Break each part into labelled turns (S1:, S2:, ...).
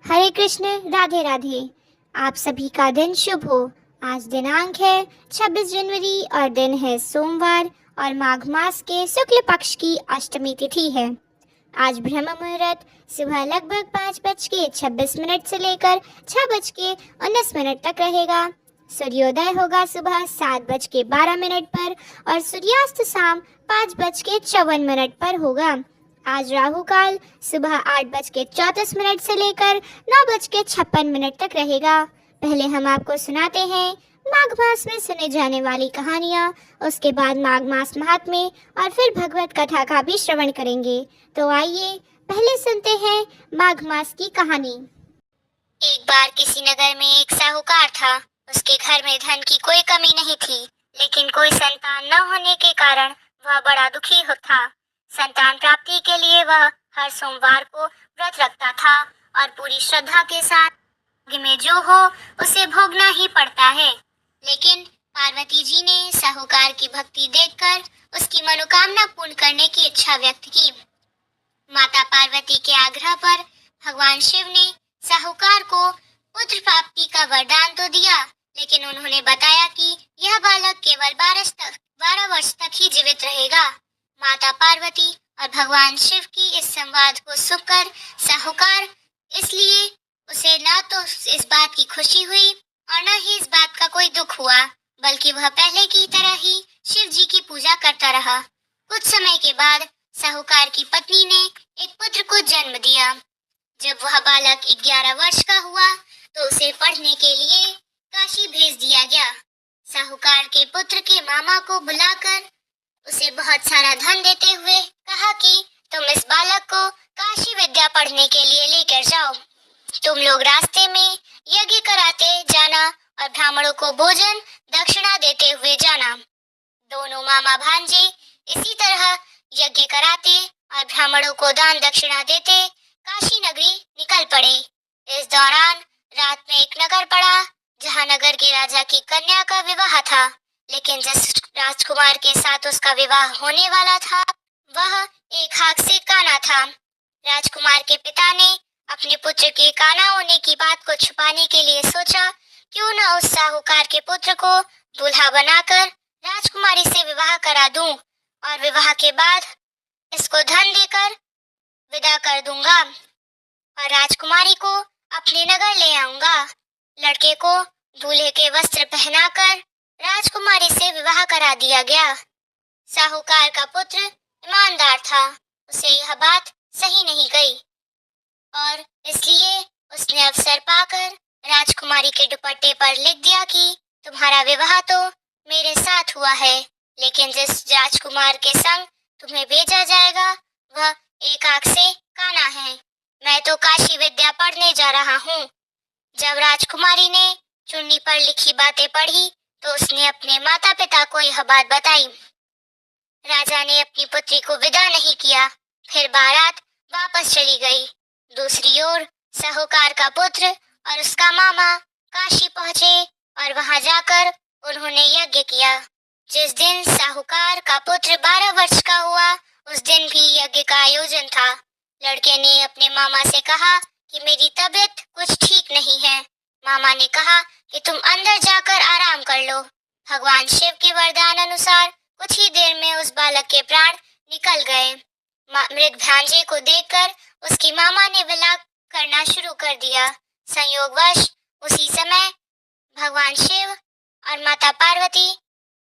S1: हरे कृष्ण, राधे राधे। आप सभी का दिन शुभ हो। आज दिनांक है 26 जनवरी और दिन है सोमवार और माघ मास के शुक्ल पक्ष की अष्टमी तिथि है। आज ब्रह्म मुहूर्त सुबह लगभग 5:26 से लेकर 6:19 तक रहेगा। सूर्योदय होगा सुबह 7:12 पर और सूर्यास्त शाम 5:54 पर होगा। आज राहु काल सुबह 8:34 से लेकर 9:56 तक रहेगा। पहले हम आपको सुनाते हैं माघ मास में सुने जाने वाली कहानियाँ, उसके बाद माघ मास महात्म्य और फिर भगवत कथा का भी श्रवण करेंगे। तो आइए पहले सुनते हैं माघ मास की कहानी। एक बार किसी नगर में एक साहूकार था। उसके घर में धन की कोई कमी नहीं थी, लेकिन कोई संतान न होने के कारण वह बड़ा दुखी था। संतान प्राप्ति के लिए वह हर सोमवार को व्रत रखता था और पूरी श्रद्धा के साथ में जो हो उसे भोगना ही पड़ता है। लेकिन पार्वती जी ने साहूकार की भक्ति देखकर उसकी मनोकामना पूर्ण करने की इच्छा व्यक्त की। माता पार्वती के आग्रह पर भगवान शिव ने साहूकार को पुत्र प्राप्ति का वरदान तो दिया, लेकिन उन्होंने बताया कि यह बालक केवल 12 वर्ष तक ही जीवित रहेगा। माता पार्वती और भगवान शिव की इस संवाद को सुनकर साहूकार इसलिए उसे न तो इस बात की खुशी हुई और न ही इस बात का कोई दुख हुआ, बल्कि वह पहले की तरह ही शिव जी की पूजा करता रहा। कुछ समय के बाद साहूकार की पत्नी ने एक पुत्र को जन्म दिया। जब वह बालक 11 वर्ष का हुआ तो उसे पढ़ने के लिए काशी भेज दिया गया। साहूकार के पुत्र के मामा को बुलाकर उसे बहुत सारा धन देते हुए कहा कि तुम इस बालक को काशी विद्या पढ़ने के लिए लेकर जाओ। तुम लोग रास्ते में यज्ञ कराते जाना और ब्राह्मणों को भोजन दक्षिणा देते हुए जाना। दोनों मामा भांजे इसी तरह यज्ञ कराते और ब्राह्मणों को दान दक्षिणा देते काशी नगरी निकल पड़े। इस दौरान रात में एक नगर पड़ा जहां नगर के राजा की कन्या का विवाह था, लेकिन जिस राजकुमार के साथ उसका विवाह होने वाला था वह एक हाथ से काना था। राजकुमार के पिता ने अपने पुत्र के काना होने की बात को छुपाने के लिए सोचा क्यों न उस साहूकार के पुत्र को दूल्हा बनाकर राजकुमारी से विवाह करा दूं और विवाह के बाद इसको धन देकर विदा कर दूंगा और राजकुमारी को अपने नगर ले आऊंगा। लड़के को दूल्हे के वस्त्र पहनाकर राजकुमारी से विवाह करा दिया गया। साहूकार का पुत्र ईमानदार था, उसे यह बात सही नहीं गई और इसलिए उसने अवसर पाकर राजकुमारी के दुपट्टे पर लिख दिया कि तुम्हारा विवाह तो मेरे साथ हुआ है, लेकिन जिस राजकुमार के संग तुम्हें भेजा जाएगा वह एक आंख से काना है। मैं तो काशी विद्या पढ़ने जा रहा हूँ। जब राजकुमारी ने चुन्नी पर लिखी बातें पढ़ी तो उसने अपने माता पिता को यह बात बताई। राजा ने अपनी पुत्री को विदा नहीं किया, फिर बारात वापस चली गई। दूसरी ओर साहूकार का पुत्र और उसका मामा काशी पहुंचे और वहां जाकर उन्होंने यज्ञ किया। जिस दिन साहूकार का पुत्र 12 वर्ष का हुआ उस दिन भी यज्ञ का आयोजन था। लड़के ने अपने मामा से कहा कि मेरी तबीयत कुछ ठीक नहीं है। मामा ने कहा कि तुम अंदर जाकर आराम कर लो। भगवान शिव के वरदान अनुसार कुछ ही देर में उस बालक के प्राण निकल गए। मृत भांजे को देखकर उसकी मामा ने विलाप करना शुरू कर दिया। संयोगवश उसी समय भगवान शिव और माता पार्वती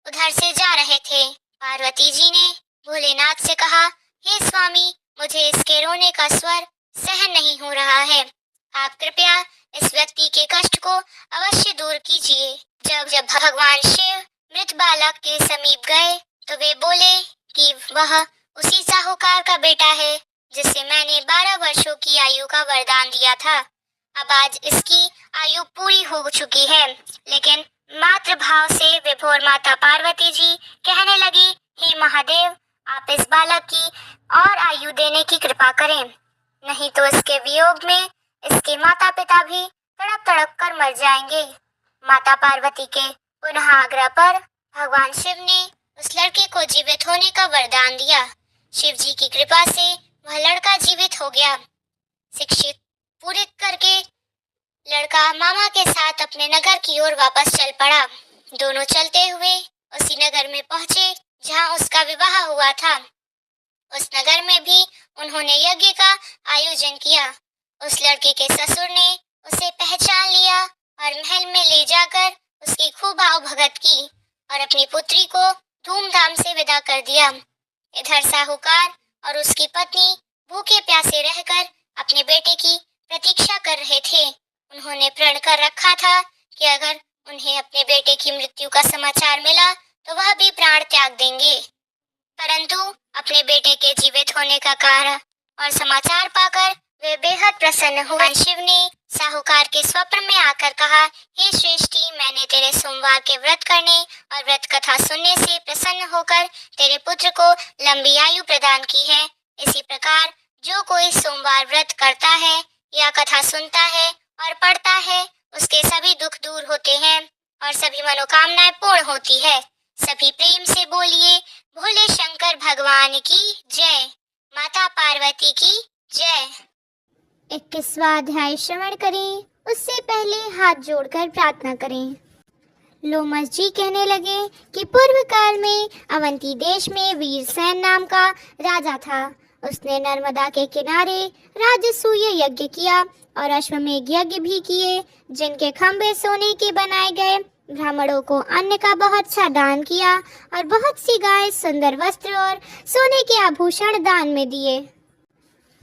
S1: उधर से जा रहे थे। पार्वती जी ने भोलेनाथ से कहा, हे स्वामी, मुझे इसके रोने का स्वर सहन नहीं हो रहा है। आप कृपया इस व्यक्ति के कष्ट को अवश्य दूर कीजिए। जब भगवान शिव मृत बालक के समीप गए तो वे बोले कि वह उसी साहूकार का बेटा है जिसे मैंने 12 वर्षों की आयु का वरदान दिया था। अब आज इसकी आयु पूरी हो चुकी है। लेकिन मातृ भाव से विभोर माता पार्वती जी कहने लगी, हे महादेव, आप इस बालक की और आयु देने की कृपा करें, नहीं तो इसके वियोग में इसके माता पिता भी तड़प तड़प कर मर जाएंगे। माता पार्वती के पुनः आग्रह पर भगवान शिव ने उस लड़के को जीवित होने का वरदान दिया। शिव जी की कृपा से वह लड़का जीवित हो गया। शिक्षित पूरित करके लड़का मामा के साथ अपने नगर की ओर वापस चल पड़ा। दोनों चलते हुए उसी नगर में पहुंचे जहां उसका विवाह हुआ था। उस नगर में भी उन्होंने यज्ञ का आयोजन किया। उस लड़के के ससुर ने उसे पहचान लिया और महल में ले जाकर उसकी खूब आवभगत की और अपनी पुत्री को धूमधाम से विदा कर दिया। इधर साहूकार और उसकी पत्नी भूखे प्यासे रहकर अपने बेटे की प्रतीक्षा कर रहे थे। उन्होंने प्रण कर रखा था कि अगर उन्हें अपने बेटे की मृत्यु का समाचार मिला तो वह भी प्राण त्याग देंगे। परंतु अपने बेटे के जीवित होने का कारण और समाचार पाकर वे बेहद प्रसन्न हुए। शिव ने साहूकार के स्वप्न में आकर कहा, हे श्रेष्ठी, मैंने तेरे सोमवार के व्रत करने और व्रत कथा सुनने से प्रसन्न होकर तेरे पुत्र को लंबी आयु प्रदान की है। इसी प्रकार जो कोई सोमवार व्रत करता है या कथा सुनता है और पढ़ता है, उसके सभी दुख दूर होते हैं और सभी मनोकामनाएं पूर्ण होती है। सभी प्रेम से बोलिए, भोले शंकर भगवान की जय, माता पार्वती की जय। 21वां अध्याय श्रवण करें, उससे पहले हाथ जोड़कर प्रार्थना करें। लोमस जी कहने लगे कि पूर्व काल में अवंती देश में वीरसेन नाम का राजा था। उसने नर्मदा के किनारे राजसूय यज्ञ किया और अश्वमेध यज्ञ भी किए, जिनके खंभे सोने के बनाए गए। ब्राह्मणों को अन्न का बहुत सा दान किया और बहुत सी गाय, सुंदर वस्त्र और सोने के आभूषण दान में दिए।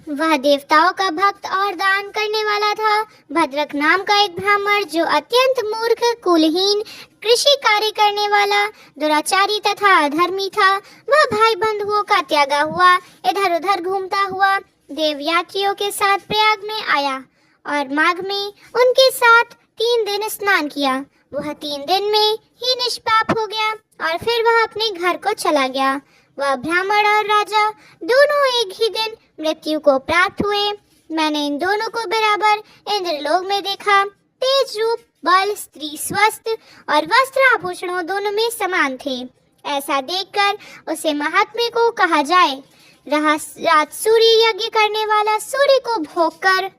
S1: वह देवताओं का भक्त और दान करने वाला था। भद्रक नाम का एक ब्राह्मण, जो अत्यंत मूर्ख, कुलहीन, कृषि कार्य करने वाला, दुराचारी तथा अधर्मी था, वह भाई बंधुओं का त्यागा हुआ इधर उधर घूमता हुआ देव यात्रियों के साथ प्रयाग में आया और माघ में उनके साथ 3 दिन स्नान किया। वह 3 दिन में ही निष्पाप हो गया और फिर वह अपने घर को चला गया। वह ब्राह्मण और राजा दोनों एक ही दिन मृत्यु को प्राप्त हुए। मैंने इन दोनों को बराबर इंद्रलोक में देखा। तेज रूप, बल, स्त्री स्वस्थ और वस्त्र आभूषणों दोनों में समान थे। ऐसा देखकर उसे महात्म्य को कहा जाए। रहा रात सूर्य यज्ञ करने वाला सूर्य को भोग कर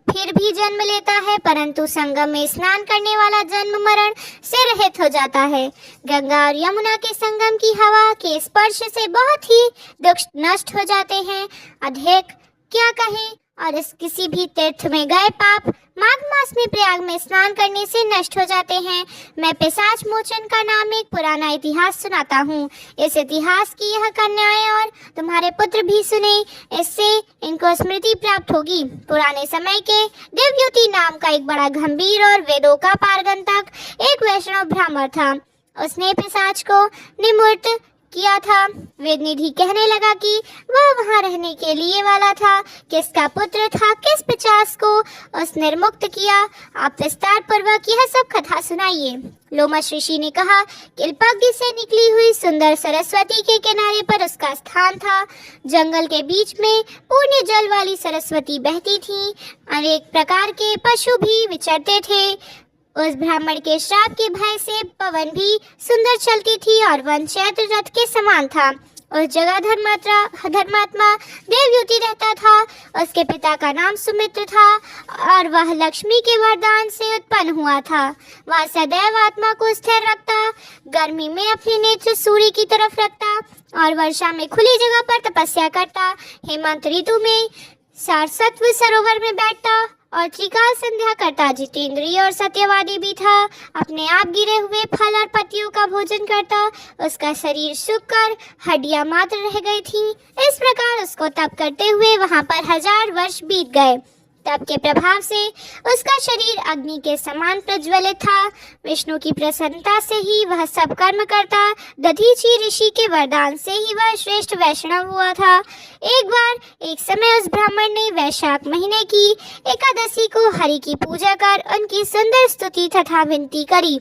S1: फिर भी जन्म लेता है, परंतु संगम में स्नान करने वाला जन्म मरण से रहित हो जाता है। गंगा और यमुना के संगम की हवा के स्पर्श से बहुत ही दुख नष्ट हो जाते हैं। अधिक क्या कहें, और इस किसी भी तीर्थ में गए पाप माघ मास में प्रयाग में स्नान करने से नष्ट हो जाते हैं। मैं पिशाच मोचन का नाम एक पुराना इतिहास सुनाता हूँ। इस इतिहास की यह कन्याएं और तुम्हारे पुत्र भी सुने, इससे इनको स्मृति प्राप्त होगी। पुराने समय के देवयुति नाम का एक बड़ा गंभीर और वेदों का पारंगत एक वैष्णव ब्राह्मण था। उसने पिशाच को निमृत किया था। वेदनिधि कहने लगा कि वह वहां रहने के लिए वाला था। किसका पुत्र था, किस पिशाच को उसने निर्मुक्त किया, आप विस्तार पूर्वक यह सब कथा सुनाइए। लोमस ऋषि ने कहा, किल्पग्नि से निकली हुई सुंदर सरस्वती के किनारे पर उसका स्थान था। जंगल के बीच में पूर्ण जल वाली सरस्वती बहती थी। अनेक प्रकार के पशु भी विचरते थे। उस ब्राह्मण के श्राप के भय से पवन भी सुंदर चलती थी और वन चैत्र रथ के समान था। उस जगह धर्मात्मा देवयुति रहता था। उसके पिता का नाम सुमित्र था और वह लक्ष्मी के वरदान से उत्पन्न हुआ था। वह सदैव आत्मा को स्थिर रखता, गर्मी में अपने नेत्र सूर्य की तरफ रखता और वर्षा में खुली जगह पर तपस्या करता। हेमंत ऋतु में सारस्वत सरोवर में बैठता और त्रिकाल संध्या करता। जितेंद्रिय और सत्यवादी भी था। अपने आप गिरे हुए फल और पत्तियों का भोजन करता। उसका शरीर सूख कर हड्डियां मात्र रह गई थीं। इस प्रकार उसको तप करते हुए वहां पर 1000 वर्ष बीत गए। तप के प्रभाव से उसका शरीर अग्नि के समान प्रज्वलित था। विष्णु की प्रसन्नता से ही वह सब कर्म करता। दधीची ऋषि के वरदान से ही वह श्रेष्ठ वैष्णव हुआ था। एक बार एक समय उस ब्राह्मण ने वैशाख महीने की एकादशी को हरि की पूजा कर उनकी सुंदर स्तुति तथा विनती करी।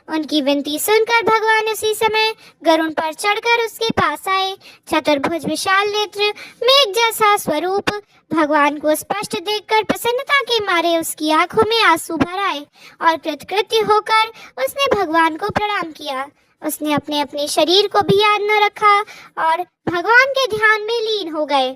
S1: उनकी विनती सुनकर भगवान उसी समय गरुड़ पर चढ़कर उसके पास आए। चतुर्भुज विशाल नेत्र, मेघ जैसा स्वरूप, भगवान को स्पष्ट देखकर प्रसन्नता के मारे उसकी आंखों में आंसू भर आए और कृतकृत्य होकर उसने भगवान को प्रणाम किया। उसने अपने शरीर को भी याद न रखा और भगवान के ध्यान में लीन हो गए।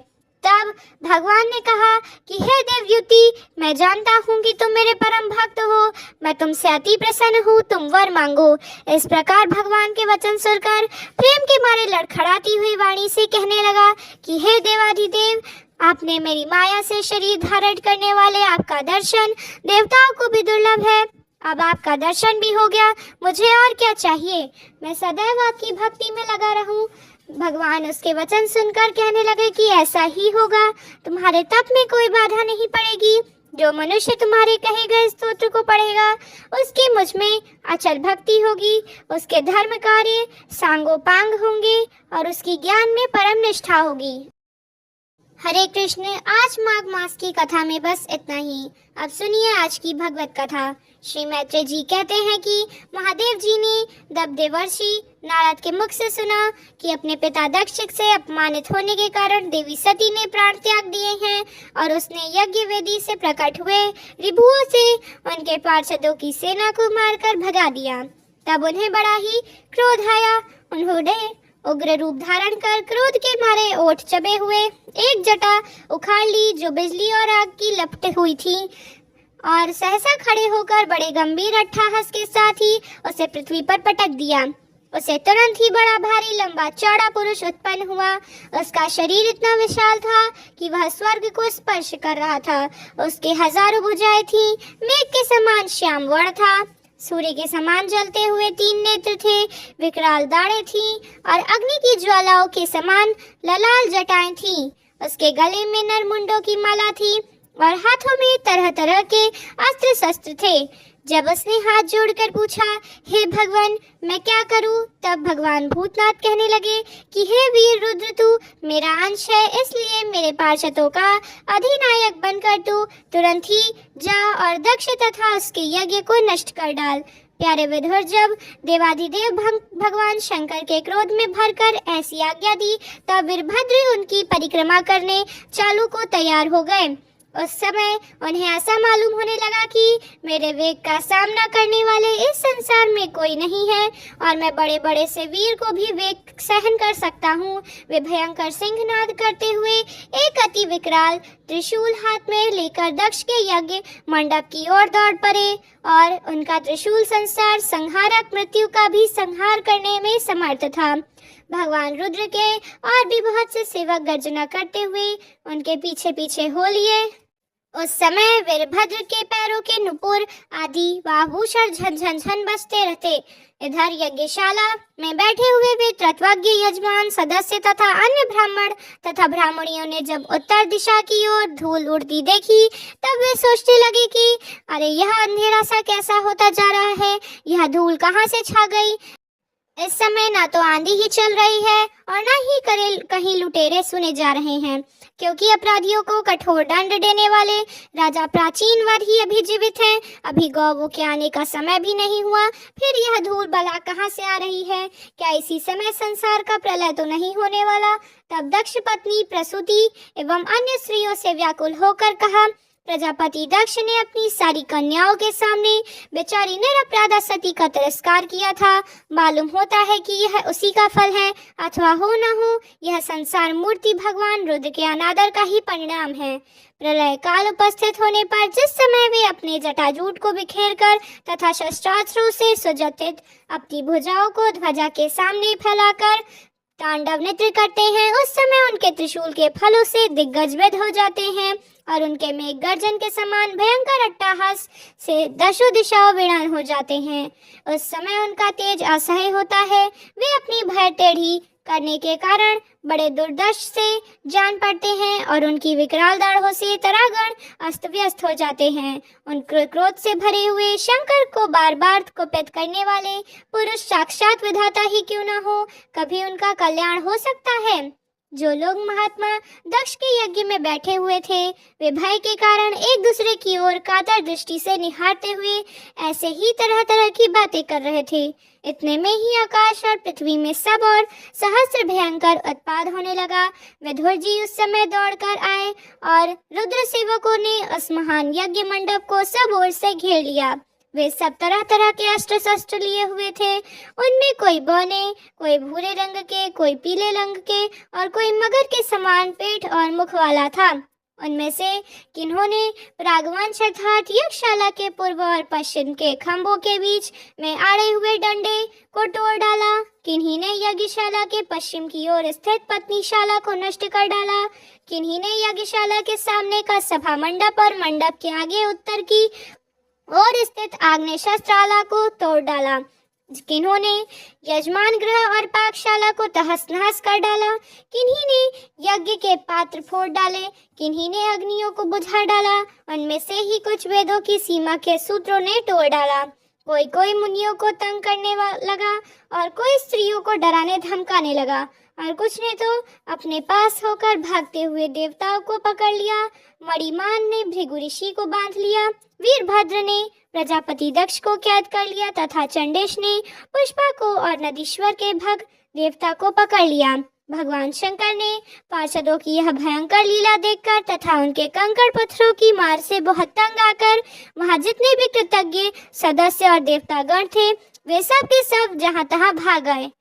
S1: तब भगवान ने कहा कि हे देवयुति, मैं जानता हूँ कि तुम मेरे परम भक्त हो, मैं तुमसे अति प्रसन्न हूँ, तुम वर मांगो। इस प्रकार भगवान के वचन सुनकर प्रेम के मारे लड़खड़ाती हुई वाणी से कहने लगा कि हे देवाधिदेव, आपने मेरी माया से शरीर धारण करने वाले आपका दर्शन देवताओं को भी दुर्लभ है। अब आपका दर्शन भी हो गया, मुझे और क्या चाहिए? मैं सदैव आपकी भक्ति में लगा रहूं। भगवान उसके वचन सुनकर कहने लगे कि ऐसा ही होगा, तुम्हारे तप में कोई बाधा नहीं पड़ेगी। जो मनुष्य तुम्हारे कहे गए स्तोत्र को पढ़ेगा, उसकी मुझ में अचल भक्ति होगी, उसके धर्म कार्य सांगोपांग होंगे और उसकी ज्ञान में परम निष्ठा होगी। हरे कृष्ण। आज माघ मास की कथा में बस इतना ही। अब सुनिए आज की भगवत कथा। श्री मैत्रेय जी कहते हैं कि महादेव जी ने देवर्षि नारद के मुख से सुना कि अपने पिता दक्ष से अपमानित होने के कारण देवी सती ने प्राण त्याग दिए हैं और उसने यज्ञ वेदी से प्रकट हुए रिभुओं से उनके पार्षदों की सेना को मारकर भगा दिया। तब उन्हें बड़ा ही क्रोध आया। उन्होंने उग्र रूप धारण कर क्रोध के मारे ओठ चबे हुए एक जटा उखाड़ ली जो बिजली और आग की लपट हुई थी और सहसा खड़े होकर बड़े गंभीर अट्टहास के साथ ही उसे पृथ्वी पर पटक दिया। उसे तुरंत ही बड़ा भारी लंबा चौड़ा पुरुष उत्पन्न हुआ। उसका शरीर इतना विशाल था कि वह स्वर्ग को स्पर्श कर रहा था। उसके हजारों भुजाएं थीं, मेघ के समान श्याम वर्ण था, सूर्य के समान जलते हुए 3 नेत्र थे, विकराल दाढ़ें थीं और अग्नि की ज्वालाओं के समान ललाल जटाएं थीं। उसके गले में नरमुंडों की माला थी और हाथों में तरह तरह के अस्त्र शस्त्र थे। जब उसने हाथ जोड़कर पूछा, हे भगवान, मैं क्या करूं? तब भगवान भूतनाथ कहने लगे कि हे वीर रुद्र, तू मेरा अंश है, इसलिए मेरे पार्षदों का अधिनायक बनकर तू तुरंत ही जा और दक्ष तथा उसके यज्ञ को नष्ट कर डाल। प्यारे विदुर, जब देवाधिदेव भगवान शंकर के क्रोध में भरकर ऐसी आज्ञा दी, तब वीरभद्र उनकी परिक्रमा करने चालू को तैयार हो गए। उस समय उन्हें ऐसा मालूम होने लगा कि मेरे वेग का सामना करने वाले इस संसार में कोई नहीं है और मैं बड़े बड़े से वीर को भी वेग सहन कर सकता हूँ। वे भयंकर सिंहनाद करते हुए एक अति विकराल त्रिशूल हाथ में लेकर दक्ष के यज्ञ मंडप की ओर दौड़ पड़े और उनका त्रिशूल संसार संहारक मृत्यु का भी संहार करने में समर्थ था। भगवान रुद्र के और भी बहुत से सेवक गर्जना करते हुए उनके पीछे पीछे हो लिए। उस समय वीरभद्र के पैरों के नुपुर आदि आभूषण झन झन झन बजते रहते। इधर यज्ञशाला में बैठे हुए वे तत्वज्ञ यजमान सदस्य तथा अन्य ब्राह्मण तथा ब्राह्मणियों ने जब उत्तर दिशा की ओर धूल उड़ती देखी, तब वे सोचने लगे कि अरे, यह अंधेरा सा कैसा होता जा रहा है, यह धूल कहाँ से छा गई। इस समय ना तो आंधी ही चल रही है और ना ही कहीं लुटेरे सुने जा रहे हैं, क्योंकि अपराधियों को कठोर दंड देने वाले राजा प्राचीन वर ही अभी जीवित हैं। अभी गौवों के आने का समय भी नहीं हुआ, फिर यह धूल बला कहाँ से आ रही है? क्या इसी समय संसार का प्रलय तो नहीं होने वाला? तब दक्ष पत्नी प्रसूति एवं अन्य स्त्रियों से व्याकुल होकर कहा, प्रजापति दक्ष ने अपनी सारी कन्याओं के सामने बेचारी निरपराधा सती का तिरस्कार किया था। मालूम होता है कि यह उसी का फल है, अथवा हो न हो यह संसार मूर्ति भगवान रुद्र के अनादर का ही परिणाम है। प्रलय काल उपस्थित होने पर जिस समय वे अपने जटाजूट को बिखेर कर तथा शस्त्रास्त्रों से सुसज्जित अपनी भुजाओं को ध्वजा के सामने फैलाकर तांडव नृत्य करते हैं, उस समय उनके त्रिशूल के फलों से दिग्गजविद हो जाते हैं और उनके मेघ गर्जन के समान भयंकर अट्टहास से दशों दिशाओं विरान हो जाते हैं। उस समय उनका तेज असह्य होता है। वे अपनी भय टेढ़ी करने के कारण बड़े दुर्दश से जान पड़ते हैं और उनकी विकराल दाढ़ों से तरागण अस्त व्यस्त हो जाते हैं। उन क्रोध से भरे हुए शंकर को बार बार कुपित करने वाले पुरुष साक्षात विधाता ही क्यों न हो, कभी उनका कल्याण हो सकता है। जो लोग महात्मा दक्ष के यज्ञ में बैठे हुए थे, वे भय के कारण एक दूसरे की ओर कातर दृष्टि से निहारते हुए ऐसे ही तरह तरह की बातें कर रहे थे। इतने में ही आकाश और पृथ्वी में सब और सहस्र भयंकर उत्पाद होने लगा। विदुर जी उस समय दौड़कर आए और रुद्र सेवकों ने उस महान यज्ञ मंडप को सब ओर से घेर लिया। वे सब तरह तरह के अस्त्र शस्त्र लिए हुए थे। उनमें कोई बौने, कोई भूरे रंग के, कोई पीले रंग के और कोई मगर के समान पेट और मुख वाला था। उनमें से किन्होंने परागवंश अर्थात यज्ञशाला के पूर्व और पश्चिम के खंभों के बीच में आड़े हुए डंडे को तोड़ डाला। किन्हीं ने यज्ञशाला के पश्चिम की ओर स्थित पत्नीशाला को नष्ट कर डाला। किन्हीं ने यज्ञशाला के सामने का सभा मंडप और मंडप के आगे उत्तर की और स्थित आग्नेय शस्त्राला को तोड़ डाला। किन्होंने यजमान गृह और पाकशाला को तहस नहस कर डाला। किन्हीं ने यज्ञ के पात्र फोड़ डाले, किन्हीं ने अग्नियों को बुझा डाला। उनमें से ही कुछ वेदों की सीमा के सूत्रों ने तोड़ डाला। कोई कोई मुनियों को तंग करने लगा और कोई स्त्रियों को डराने धमकाने लगा और कुछ ने तो अपने पास होकर भागते हुए देवताओं को पकड़ लिया। मणिमान ने भृगु ऋषि को बांध लिया, वीरभद्र ने प्रजापति दक्ष को कैद कर लिया तथा चंडेश ने पुष्पा को और नदीश्वर के भग देवता को पकड़ लिया। भगवान शंकर ने पार्षदों की यह भयंकर लीला देखकर तथा उनके कंकड़ पत्थरों की मार से बहुत तंग आकर वहां जितने भी कृतज्ञ सदस्य और देवतागण थे वे सब के सब जहां तहां भाग गए।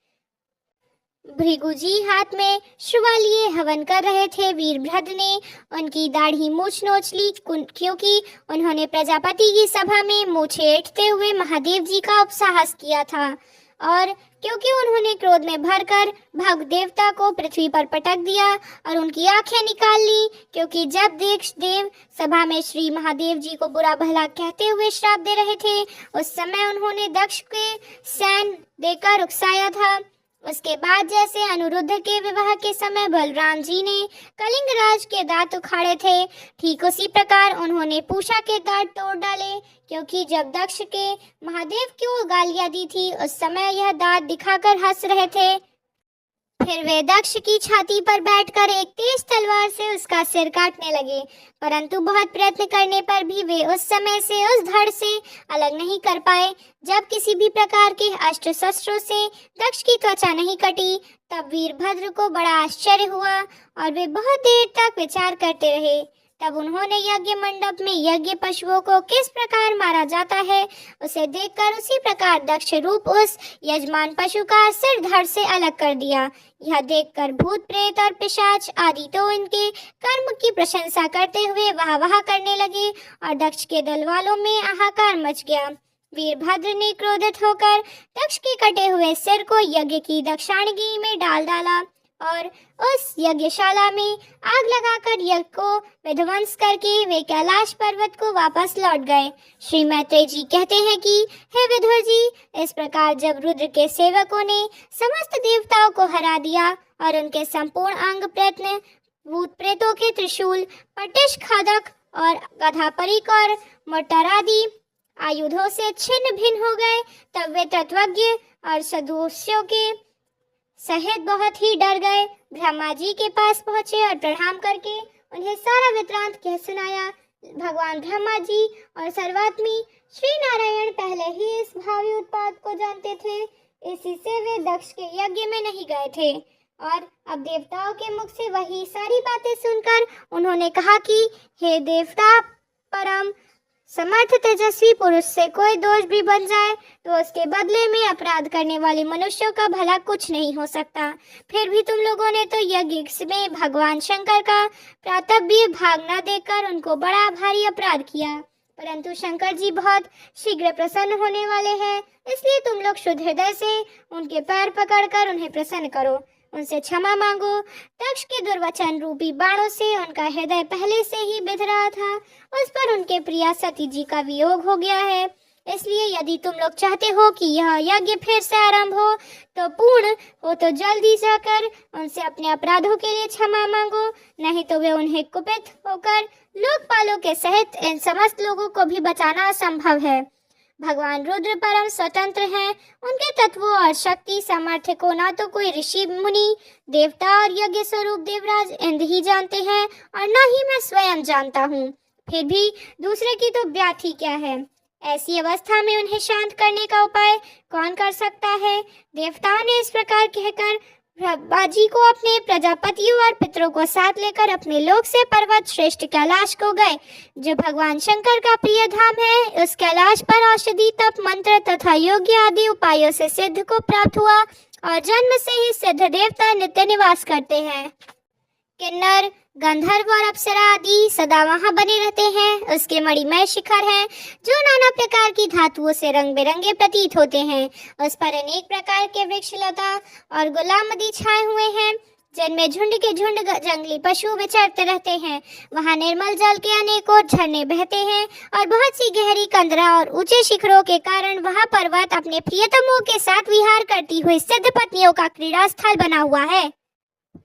S1: भृगु जी हाथ में श्रुवा लिए हवन कर रहे थे। वीरभद्र ने उनकी दाढ़ी मूछ नोच ली क्योंकि उन्होंने प्रजापति की सभा में मूछ ऐंठते हुए महादेव जी का उपसाहस किया था और क्योंकि उन्होंने क्रोध में भरकर भग देवता को पृथ्वी पर पटक दिया और उनकी आंखें निकाल ली। क्योंकि जब देव सभा में श्री महादेव जी को बुरा भला कहते हुए श्राप दे रहे थे उस समय उन्होंने दक्ष के सैन देकर उकसाया था। उसके बाद जैसे अनिरुद्ध के विवाह के समय बलराम जी ने कलिंग राज के दांत उखाड़े थे, ठीक उसी प्रकार उन्होंने पूषा के दांत तोड़ डाले। क्योंकि जब दक्ष के महादेव को गालियां दी थी उस समय यह दांत दिखाकर हंस रहे थे। फिर वे दक्ष की छाती पर बैठकर एक तेज तलवार से उसका सिर काटने लगे, परंतु बहुत प्रयत्न करने पर भी वे उस समय से उस धड़ से अलग नहीं कर पाए। जब किसी भी प्रकार के अस्त्र शस्त्रों से दक्ष की त्वचा नहीं कटी तब वीरभद्र को बड़ा आश्चर्य हुआ और वे बहुत देर तक विचार करते रहे। तब उन्होंने यज्ञ मंडप में यज्ञ पशुओं को किस प्रकार मारा जाता है उसे देखकर उसी प्रकार दक्ष रूप उस यजमान पशु का सिर धड़ से अलग कर दिया। यह देखकर भूत प्रेत और पिशाच आदि तो इनके कर्म की प्रशंसा करते हुए वाह वाह करने लगे और दक्ष के दल वालों में हाहाकार मच गया। वीरभद्र ने क्रोधित होकर दक्ष के कटे हुए सिर को यज्ञ की दक्षाणगी में डाल डाला और उस यज्ञशाला में आग लगाकर यज्ञ को विध्वंस करके वे कैलाश पर्वत को वापस लौट गए। श्री मैत्रेय जी कहते हैं कि हे विदुर जी, इस प्रकार जब रुद्र के सेवकों ने समस्त देवताओं को हरा दिया और उनके संपूर्ण अंग प्रयत्न भूत प्रेतों के त्रिशूल, पटिश, खदक और गधा परिक और मोटर आदि आयुधों से छिन्न भिन्न हो गए, तब वे तत्वज्ञ और सदुष्यों के सहित बहुत ही डर गए। ब्रह्मा जी के पास पहुंचे और प्रणाम करके उन्हें सारा वृत्तांत कह सुनाया। भगवान ब्रह्मा जी और सर्वात्मी श्री नारायण पहले ही इस भावी उत्पाद को जानते थे, इसी से वे दक्ष के यज्ञ में नहीं गए थे और अब देवताओं के मुख से वही सारी बातें सुनकर उन्होंने कहा कि हे देवता, परम समर्थ तेजस्वी पुरुष से कोई दोष भी बन जाए तो उसके बदले में अपराध करने वाले मनुष्यों का भला कुछ नहीं हो सकता। फिर भी तुम लोगों ने तो यज्ञ में भगवान शंकर का प्रातव्य भाग न देकर उनको बड़ा भारी अपराध किया, परंतु शंकर जी बहुत शीघ्र प्रसन्न होने वाले हैं, इसलिए तुम लोग शुद्ध हृदय से उनके पैर पकड़कर उन्हें प्रसन्न करो, उनसे क्षमा मांगो। दक्ष के दुर्वचन रूपी बाणों से उनका हृदय पहले से ही बिध रहा था, उस पर उनके प्रिया सती जी का वियोग हो गया है। इसलिए यदि तुम लोग चाहते हो कि यह यज्ञ फिर से आरंभ हो तो पूर्ण हो तो जल्दी जाकर उनसे अपने अपराधों के लिए क्षमा मांगो, नहीं तो वे उन्हें कुपित होकर लोकपालों के सहित इन समस्त लोगों को भी बचाना असंभव है। भगवान रुद्र परम स्वतंत्र हैं, उनके तत्वों और शक्ति सामर्थ्य को ना तो कोई ऋषि मुनि देवता और यज्ञ स्वरूप देवराज इंद्र ही जानते हैं और न ही मैं स्वयं जानता हूँ। फिर भी दूसरे की तो व्याधि क्या है, ऐसी अवस्था में उन्हें शांत करने का उपाय कौन कर सकता है। देवताओं ने इस प्रकार कहकर ब्रह्मा जी को अपने प्रजापतियों और पितरों को साथ लेकर अपने लोक से पर्वत श्रेष्ठ कैलाश को गए, जो भगवान शंकर का प्रिय धाम है। उस कैलाश पर औषधि, तप, मंत्र तथा योग्य आदि उपायों से सिद्ध को प्राप्त हुआ और जन्म से ही सिद्ध देवता नित्य निवास करते हैं। किन्नर, गंधर्व और अप्सरा आदि सदा वहां बने रहते हैं। उसके मणिमय शिखर हैं, जो नाना प्रकार की धातुओं से रंग बिरंगे प्रतीत होते हैं। उस पर अनेक प्रकार के वृक्ष, लता और गुलाम आदि छाए हुए हैं, जिनमें झुंड के झुंड जंगली पशु विचरते रहते हैं। वहां निर्मल जल के अनेकों झरने बहते हैं और बहुत सी गहरी कंदरा और ऊंचे शिखरों के कारण वह पर्वत अपने प्रियतमों के साथ विहार करती हुई सिद्ध पत्नियों का क्रीड़ा स्थल बना हुआ है।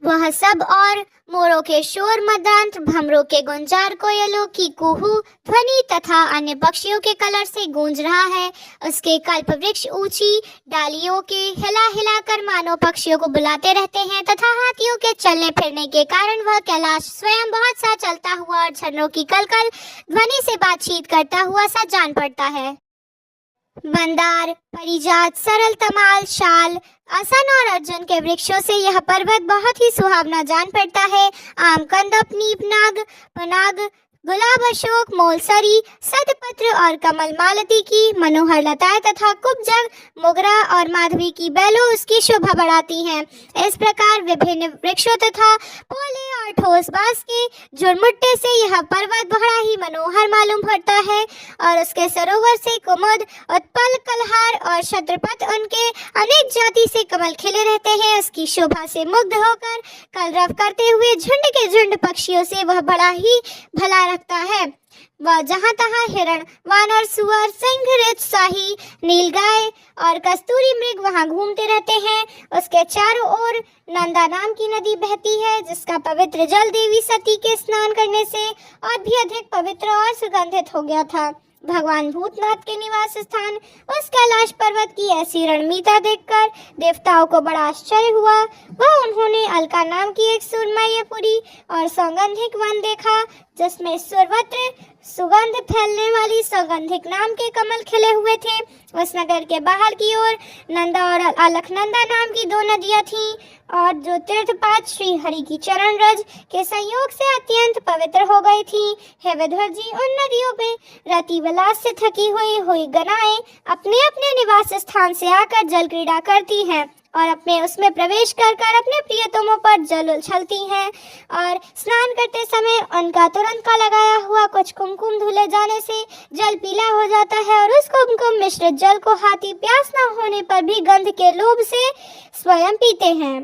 S1: वह सब और मोरों के शोर, मदांत, भमरों के गुंजार, कोयलों की कुहू ध्वनि तथा अन्य पक्षियों के कलर से गूंज रहा है। उसके कल्प वृक्ष ऊंची डालियों के हिला हिलाकर मानो पक्षियों को बुलाते रहते हैं तथा हाथियों के चलने फिरने के कारण वह कैलाश स्वयं बहुत सा चलता हुआ और झरनों की कलकल ध्वनि से बातचीत करता हुआ सा जान पड़ता है। मंदार, परिजात, सरल, तमाल, शाल, आसन और अर्जुन के वृक्षों से यह पर्वत बहुत ही सुहावना जान पड़ता है। आम, कंदप, नीप, नाग, पनाग, गुलाब, अशोक, मोलसरी, सदपत्र और कमल मालती की मनोहर लताएं तथा कुब्जग, मोगरा और माधवी की बेलों उसकी शोभा बढ़ाती हैं। इस प्रकार विभिन्न वृक्षों तथा पोले और ठोस बांस के झुरमुट्टे से यह पर्वत बड़ा ही मनोहर मालूम पड़ता है और उसके सरोवर से कुमुद, उत्पल, कलहार और शत्रपथ उनके अनेक जाति से कमल खिले रहते हैं। उसकी शोभा से मुग्ध होकर कलरव करते हुए झुंड के झुंड पक्षियों से वह बड़ा ही भला रखता है। वह जहाँ तहाँ हिरण, वानर, सुअर, सिंह, रिछ, शाही, नीलगाय और कस्तूरी मृग वहाँ घूमते रहते हैं। उसके चारों ओर नंदा नाम की नदी बहती है, जिसका पवित्र जल देवी सती के स्नान करने से और भी अधिक पवित्र और सुगंधित हो गया था। भगवान भूतनाथ के निवास स्थान उस कैलाश पर्वत की ऐसी रणमीता देखकर देवताओं को बड़ा आश्चर्य हुआ। वह उन्होंने अलका नाम की एक सुरमयपुरी और सौगंधिक वन देखा, जिसमें सर्वत्र सुगंध फैलने वाली सौगंधिक नाम के कमल खिले हुए थे। उस नगर के बाहर की ओर नंदा और अलकनंदा नाम की दो नदियां थीं और जो तीर्थपात श्री हरि की चरण रज के संयोग से अत्यंत पवित्र हो गई थी। हे विदुर जी, उन नदियों में रति विलास से थकी हुई गनाएं अपने अपने निवास स्थान से आकर जल क्रीड़ा करती हैं और अपने उसमें प्रवेश कर अपने प्रियतमों पर जल उछलती हैं और स्नान करते समय उनका तुरंत का लगाया हुआ कुछ कुमकुम धुले जाने से जल पीला हो जाता है और उस कुमकुम मिश्रित जल को हाथी प्यास न होने पर भी गंध के लोभ से स्वयं पीते हैं।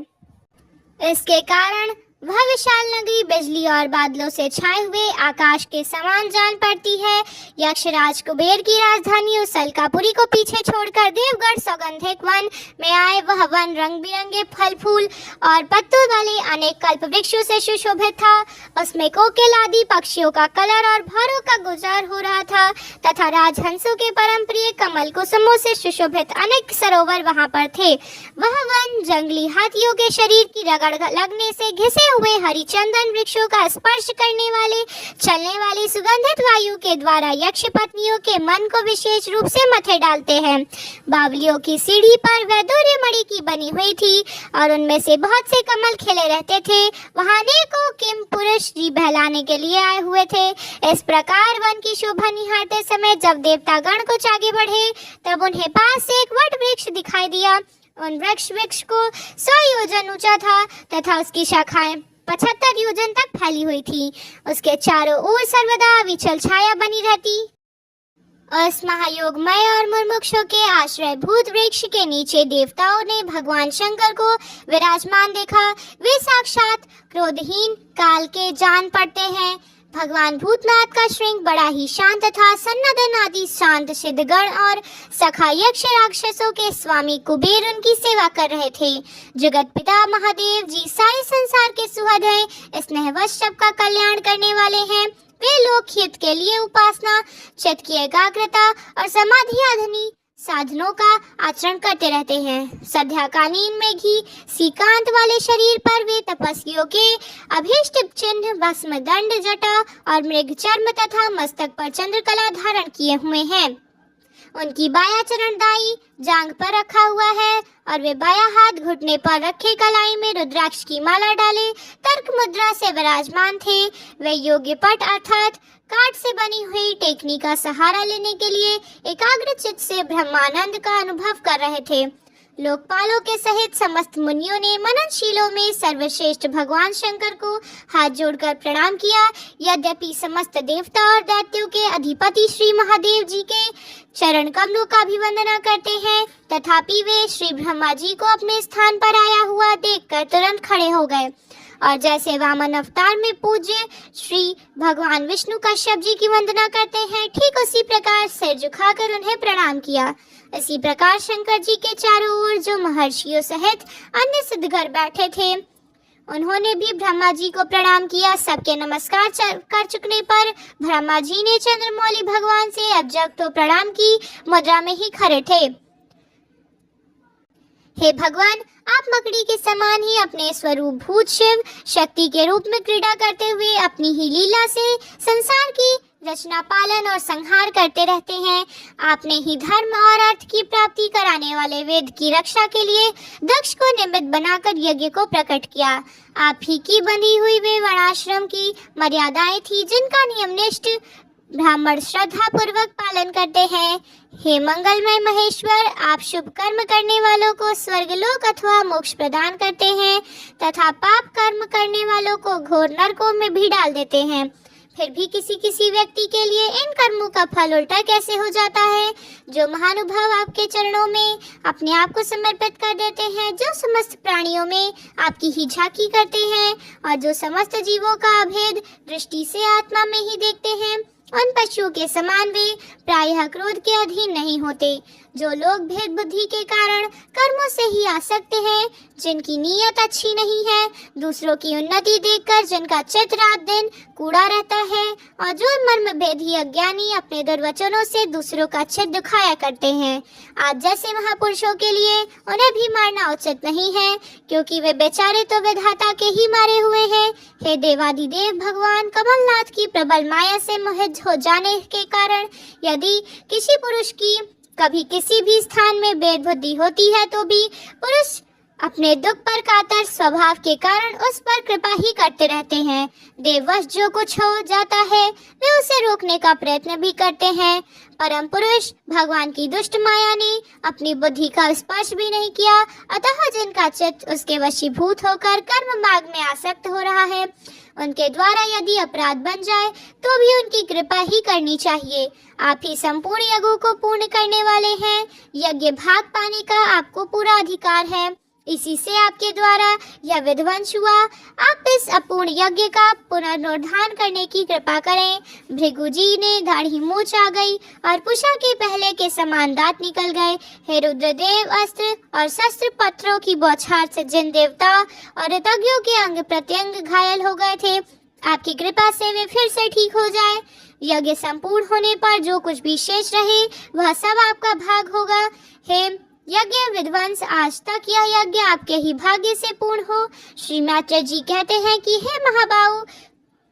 S1: इसके कारण वह विशाल नगरी बिजली और बादलों से छाए हुए आकाश के समान जान पड़ती है। यक्षराज कुबेर की राजधानी उस अलकापुरी को पीछे छोड़कर देवगढ़ सौगंधिक वन में आए। वह वन रंग बिरंगे फल फूल और पत्तों वाले अनेक कल्प वृक्षों से सुशोभित था। उसमें कोकिल आदि पक्षियों का कलर और भौरों का गुजार हो रहा था तथा राजहंसों के परम प्रिय कमल कुसुमों से सुशोभित अनेक सरोवर वहां पर थे। वह वन जंगली हाथियों के शरीर की रगड़ लगने से घिसे हुए हरिचंदन वृक्षों का स्पर्श करने वाले चलने वाली सुगंधित वायु के द्वारा यक्ष पत्नियों के मन को विशेष रूप से मथे डालते हैं। बावलियों की सीढ़ी पर वैदूर्य मणि की बनी हुई थी और उनमें से बहुत से कमल खिले रहते थे। वहां अनेकों किम पुरुष जी बहलाने के लिए आए हुए थे। इस प्रकार वन की शोभा निहारते समय जब देवता गण कुछ आगे बढ़े, तब उन्हें पास से एक वट वृक्ष दिखाई दिया। उन वृक्ष को 100 योजन ऊंचा था तथा उसकी शाखाएं 75 योजन तक फैली हुई थी। उसके चारों ओर सर्वदा विचल छाया बनी रहती। उस महायोगमय और मुमुक्षु के आश्रय भूत वृक्ष के नीचे देवताओं ने भगवान शंकर को विराजमान देखा। वे साक्षात क्रोधहीन काल के जान पड़ते हैं। भगवान भूतनाथ का श्रृंग बड़ा ही शांत था। सन्नदन आदि शांत सिद्धगण और सखा यक्ष राक्षसों के स्वामी कुबेर उनकी सेवा कर रहे थे। जगत पिता महादेव जी सारे संसार के सुहृद हैं, स्नेहवश सबका कल्याण करने वाले हैं। वे लोक हित के लिए उपासना, चित्त की एकाग्रता और समाधि आदि साधनों का आचरण करते रहते हैं। संध्याकालीन में घी सीकांत वाले शरीर पर वे तपस्वियों के अभीष्ट चिन्ह भस्म दंड जटा और मृग चर्म तथा मस्तक पर चंद्रकला धारण किए हुए हैं। उनकी बायां चरण दाई जांघ पर रखा हुआ है और वे बायां हाथ घुटने पर रखे कलाई में रुद्राक्ष की माला डाले तर्क मुद्रा से विराजमान थे। वे योग्य पट अर्थात काठ से बनी हुई टेकनी का सहारा लेने के लिए एकाग्र चित्त से ब्रह्मानंद का अनुभव कर रहे थे। लोकपालों के सहित समस्त मुनियों ने मननशीलों में सर्वश्रेष्ठ भगवान शंकर को हाथ जोड़कर प्रणाम किया। यद्यपि समस्त देवता और दैत्यों के अधिपति श्री महादेव जी के चरण कमलों का भी वंदना करते हैं, तथापि वे श्री ब्रह्मा जी को अपने स्थान पर आया हुआ देखकर तुरंत खड़े हो गए और जैसे वामन अवतार में पूज्य श्री भगवान विष्णु कश्यप जी की वंदना करते हैं, ठीक उसी प्रकार सिर झुकाकर उन्हें प्रणाम किया। इसी प्रकार शंकर जी के चारों ओर जो महर्षियों सहित अन्य सिद्धगण बैठे थे, उन्होंने भी ब्रह्मा जी को प्रणाम किया। सबके नमस्कार कर चुकने पर ब्रह्मा जी ने चंद्रमौली भगवान से अब्जक तो प्रणाम की मुद्रा में ही खड़े थे। हे भगवान, आप मकड़ी के समान ही अपने स्वरूप भूत शिव शक्ति के रूप में क्रीड़ा करते हुए अपनी ही लीला से संसार की रचना पालन और संहार करते रहते हैं। आपने ही धर्म और अर्थ की प्राप्ति कराने वाले वेद की रक्षा के लिए दक्ष को निमित्त बनाकर यज्ञ को प्रकट किया। आप ही की बंधी हुई वे वर्णाश्रम की मर्यादाएं थी जिनका नियमनिष्ठ ब्राह्मण श्रद्धा पूर्वक पालन करते हैं। हे मंगलमय महेश्वर, आप शुभ कर्म करने वालों को स्वर्गलोक अथवा मोक्ष प्रदान करते हैं तथा पाप कर्म करने वालों को घोर नरकों में भी डाल देते हैं। फिर भी किसी किसी व्यक्ति के लिए इन कर्मों का फल उल्टा कैसे हो जाता है? जो महानुभाव आपके चरणों में अपने आप को समर्पित कर देते हैं, जो समस्त प्राणियों में आपकी ही झांकी करते हैं और जो समस्त जीवों का अभेद दृष्टि से आत्मा में ही देखते हैं, उन पशुओं के समान वे प्रायः क्रोध के अधीन नहीं होते। जो लोग भेद बुद्धि के कारण कर्मों से ही आसक्त हैं, जिनकी नीयत अच्छी नहीं है, दूसरों की उन्नति देखकर जिनका चित्त रात दिन कूड़ा रहता है और जो मर्म भेदी अज्ञानी अपने दुर्वचनों से दूसरों का चित्त दुखाया करते हैं, आज जैसे महापुरुषों के लिए उन्हें भी मारना उचित नहीं है, क्योंकि वे बेचारे तो विधाता के ही मारे हुए हैं। हे देवाधिदेव भगवान, कमलनाथ की प्रबल माया से मोहित हो जाने के कारण यदि किसी पुरुष की कभी किसी भी स्थान में भेद बुद्धि होती है, तो भी पुरुष अपने दुख पर कातर स्वभाव के कारण उस पर कृपा ही करते रहते हैं। देववश जो कुछ हो जाता है वे उसे रोकने का प्रयत्न भी करते हैं। परम पुरुष भगवान की दुष्ट माया ने अपनी बुद्धि का स्पर्श भी नहीं किया, अतः जिनका चित्त उसके वशीभूत होकर कर्म मार्ग में आसक्त हो रहा है, उनके द्वारा यदि अपराध बन जाए तो भी उनकी कृपा ही करनी चाहिए। आप ही संपूर्ण यज्ञों को पूर्ण करने वाले हैं। यज्ञ भाग पाने का आपको पूरा अधिकार है, इसी से आपके द्वारा यह विध्वंस हुआ। आप इस अपूर्ण यज्ञ का पुनरुद्धार करने की कृपा करें। भृगु जी ने दाढ़ी मूंछ आ गई और पुषा के पहले के समान दांत निकल गए। हे रुद्रदेव, अस्त्र और शस्त्र पत्थरों की बौछार से जिन देवता और ऋतज्ञों के अंग प्रत्यंग घायल हो गए थे, आपकी कृपा से वे फिर से ठीक हो जाए। यज्ञ संपूर्ण होने पर जो कुछ भी शेष रहे वह सब आपका भाग होगा। हे यज्ञ विध्वंस, आज तक यह यज्ञ आपके ही भाग्य से पूर्ण हो। श्री मैत्रेय जी कहते हैं कि हे महाबाहु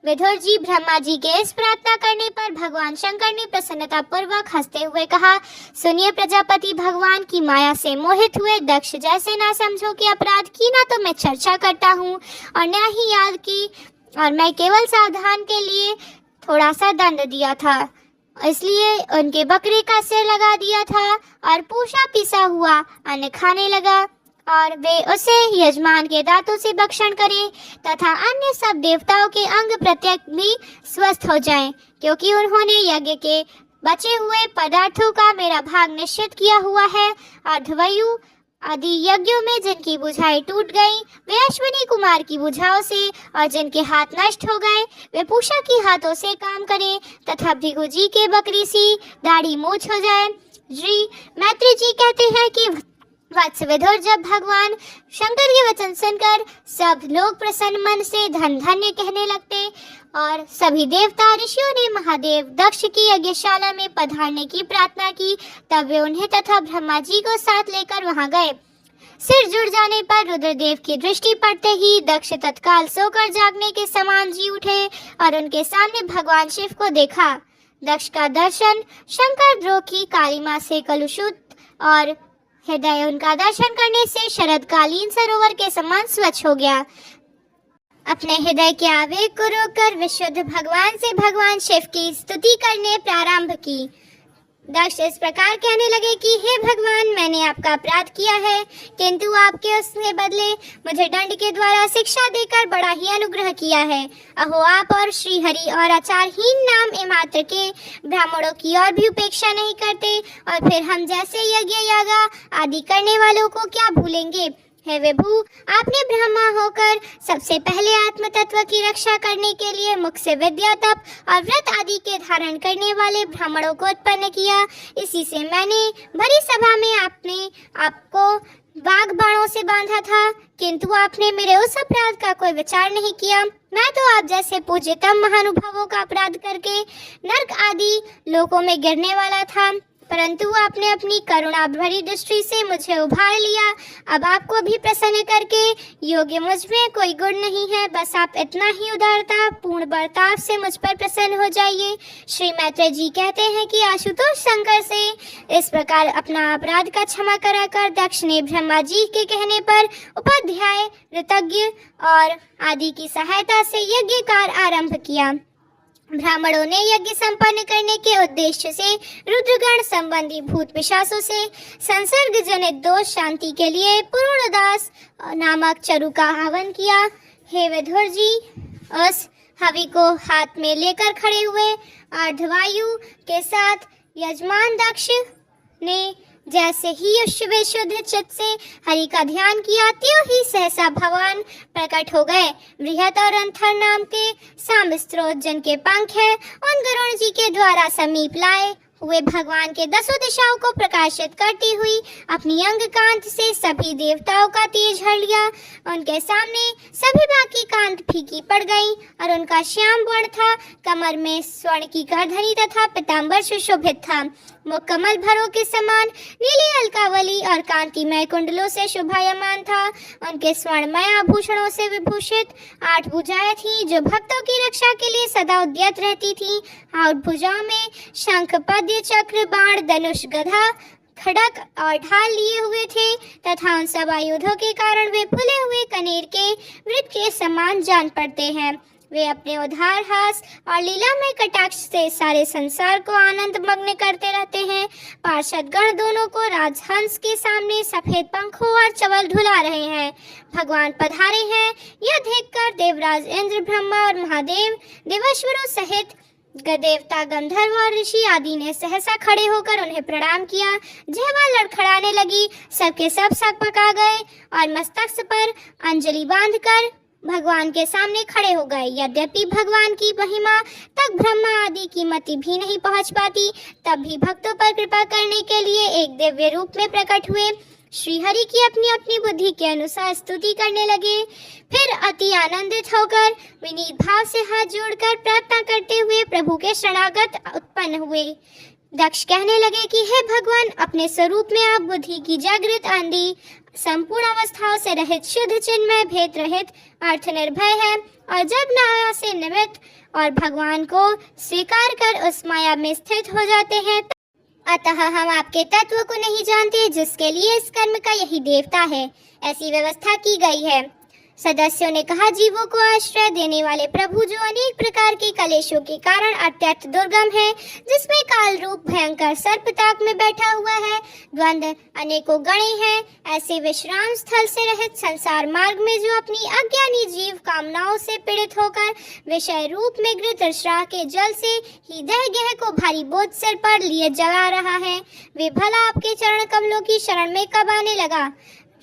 S1: विदुर जी, ब्रह्मा जी के इस प्रार्थना करने पर भगवान शंकर ने प्रसन्नता पूर्वक हंसते हुए कहा, सुनिए प्रजापति, भगवान की माया से मोहित हुए दक्ष जैसे ना समझो कि अपराध की ना तो मैं चर्चा करता हूँ और न ही याद की, और मैं केवल सावधान के लिए थोड़ा सा दंड दिया था, इसलिए उनके बकरे का सिर लगा दिया था और पूषा पिसा हुआ अन्न खाने लगा और वे उसे यजमान के दांतों से भक्षण करें तथा अन्य सब देवताओं के अंग प्रत्यंग भी स्वस्थ हो जाएं, क्योंकि उन्होंने यज्ञ के बचे हुए पदार्थों का मेरा भाग निश्चित किया हुआ है। अर्धवायु आदि यज्ञों में जिनकी बुझाई टूट गई वे अश्विनी कुमार की बुझाओं से, और जिनके हाथ नष्ट हो गए वे पूषा के हाथों से काम करें तथा भृगु जी के बकरी सी दाढ़ी मूंछ हो जाए। श्री मैत्रेय जी कहते हैं कि वत्स विदुर, जब भगवान शंकर के वचन सुनकर सब लोग प्रसन्न मन से धन धन्य कहने लगते और सभी देवता ऋषियों ने महादेव दक्ष की यज्ञशाला में पधारने की प्रार्थना की, तब वे उन्हें तथा ब्रह्मा जी को साथ लेकर वहां गए। सिर जुड़ जाने पर रुद्रदेव की दृष्टि पड़ते ही दक्ष तत्काल सोकर जागने के समान जी उठे और उनके सामने भगवान शिव को देखा। दक्ष का दर्शन शंकर द्रोह की कालिमा से कलुषित और हृदय उनका दर्शन करने से शरदकालीन सरोवर के समान स्वच्छ हो गया। अपने हृदय के आवेग को रोककर विशुद्ध भगवान से भगवान शिव की स्तुति करने प्रारंभ की। दक्ष इस प्रकार कहने लगे कि हे भगवान, मैंने आपका अपराध किया है, किंतु आपके उसके बदले मुझे दंड के द्वारा शिक्षा देकर बड़ा ही अनुग्रह किया है। अहो, आप और श्री हरि और आचारहीन नाम मात्र के ब्राह्मणों की और भी उपेक्षा नहीं करते, और फिर हम जैसे यज्ञ यागा आदि करने वालों को क्या भूलेंगे। हे विभु, आपने ब्रह्मा होकर सबसे पहले आत्म तत्व की रक्षा करने के लिए मुख से विद्या, तप और व्रत आदि के धारण करने वाले ब्राह्मणों को उत्पन्न किया। इसी से मैंने भरी सभा में आपको वाग बाणों से बांधा था, किंतु आपने मेरे उस अपराध का कोई विचार नहीं किया। मैं तो आप जैसे पूज्यतम महानुभावों का अपराध करके नरक आदि लोकों में गिरने वाला था, परंतु आपने अपनी करुणा भरी दृष्टि से मुझे उभार लिया। अब आपको भी प्रसन्न करके योग्य मुझ में कोई गुण नहीं है, बस आप इतना ही उदारता पूर्ण बर्ताव से मुझ पर प्रसन्न हो जाइए। श्री मैत्रेय जी कहते हैं कि आशुतोष शंकर से इस प्रकार अपना अपराध का क्षमा कराकर दक्ष ने ब्रह्मा जी के कहने पर उपाध्याय, ऋतज्ञ और आदि की सहायता से यज्ञ कार्य आरंभ किया। ब्राह्मणों ने यज्ञ संपन्न करने के उद्देश्य से रुद्रगण संबंधी भूत पिशाचों से संसर्ग जनित दोष शांति के लिए पूर्णदास नामक चरु का हवन किया। हे विधुर जी, उस हवि को हाथ में लेकर खड़े हुए अर्धवायु के साथ यजमान दक्ष ने जैसे ही विशुद्ध चित्त से हरि का ध्यान किया, त्यों ही सहसा भगवान प्रकट हो गए। बृहत और अंथर नाम के साम स्त्रोत जिनके पंख है, उन गरुण जी के द्वारा समीप लाए हुए भगवान के दसों दिशाओं को प्रकाशित करती हुई अपनी अंग कांत से सभी देवताओं का तेज हर लिया। उनके सामने सभी बाकी कांत फीकी पड़ गई और उनका श्याम वर्ण था, कमर में स्वर्ण की करधनी तथा पीताम्बर सुशोभित था। मुख कमल भरों के समान नीली अलकावली और कांतिमय कुंडलों से शोभायमान था। उनके स्वर्णमय आभूषणों से विभूषित 8 भुजाएं थीं, जो भक्तों की रक्षा के लिए सदा उद्यत रहती थीं। 8 भुजाओं में शंख, पद्य, चक्र, बाण, धनुष, गदा, खड़ग और ढाल लिए हुए थे तथा उन सब आयुधों के कारण वे फूले हुए कनेर के वृत्त के समान जान पड़ते हैं। वे अपने उदार हास और लीलामय कटाक्ष से सारे संसार को आनंद मग्न करते रहते हैं। पार्षद गण दोनों को राजहंस के सामने सफेद पंखों और चवल ढुला रहे हैं। भगवान पधारे हैं, यह देखकर देवराज इंद्र, ब्रह्मा और महादेव, देवेश्वरों सहित देवता, गंधर्व और ऋषि आदि ने सहसा खड़े होकर उन्हें प्रणाम किया। जिह्वा लड़खड़ाने लगी, सबके सब सकपका गए और मस्तक पर अंजलि बांधकर भगवान के सामने खड़े हो गए। यद्यपि भगवान की महिमा तक ब्रह्मा आदि की मति भी नहीं पहुंच पाती, तब भी भक्तों पर कृपा करने के लिए एक दिव्य रूप में प्रकट हुए। श्री हरि की अपनी अपनी बुद्धि के अनुसार स्तुति करने लगे। फिर अति आनंदित होकर विनीत भाव से हाथ जोड़कर प्रार्थना करते हुए प्रभु के शरणागत उत्पन्न हुए। दक्ष कहने लगे कि हे भगवान, अपने स्वरूप में आप बुद्धि की जागृत आंधी, संपूर्ण अवस्थाओं से रहित, शुद्ध, चिन्मय, भेद रहित, अर्थ निर्भय है और जब माया से निमित्त और भगवान को स्वीकार कर उस माया में स्थित हो जाते हैं। अतः हम आपके तत्व को नहीं जानते, जिसके लिए इस कर्म का यही देवता है। ऐसी व्यवस्था की गई है। सदस्यों ने कहा, जीवों को आश्रय देने वाले प्रभु, जो अनेक प्रकार के कलेशों के कारण अत्यंत दुर्गम है, जिसमें काल रूप भयंकर सर्पताक में बैठा हुआ है, द्वंद्व अनेकों गणे हैं, ऐसे विश्राम स्थल से रहित संसार मार्ग में जो अपनी अज्ञानी जीव कामनाओं से पीड़ित होकर विषय रूप में घृत श्राह के जल से ही दह गह को भारी बोझ सिर पर लिए जला रहा है, वे भला आपके चरण कमलों की शरण में कब आने लगा।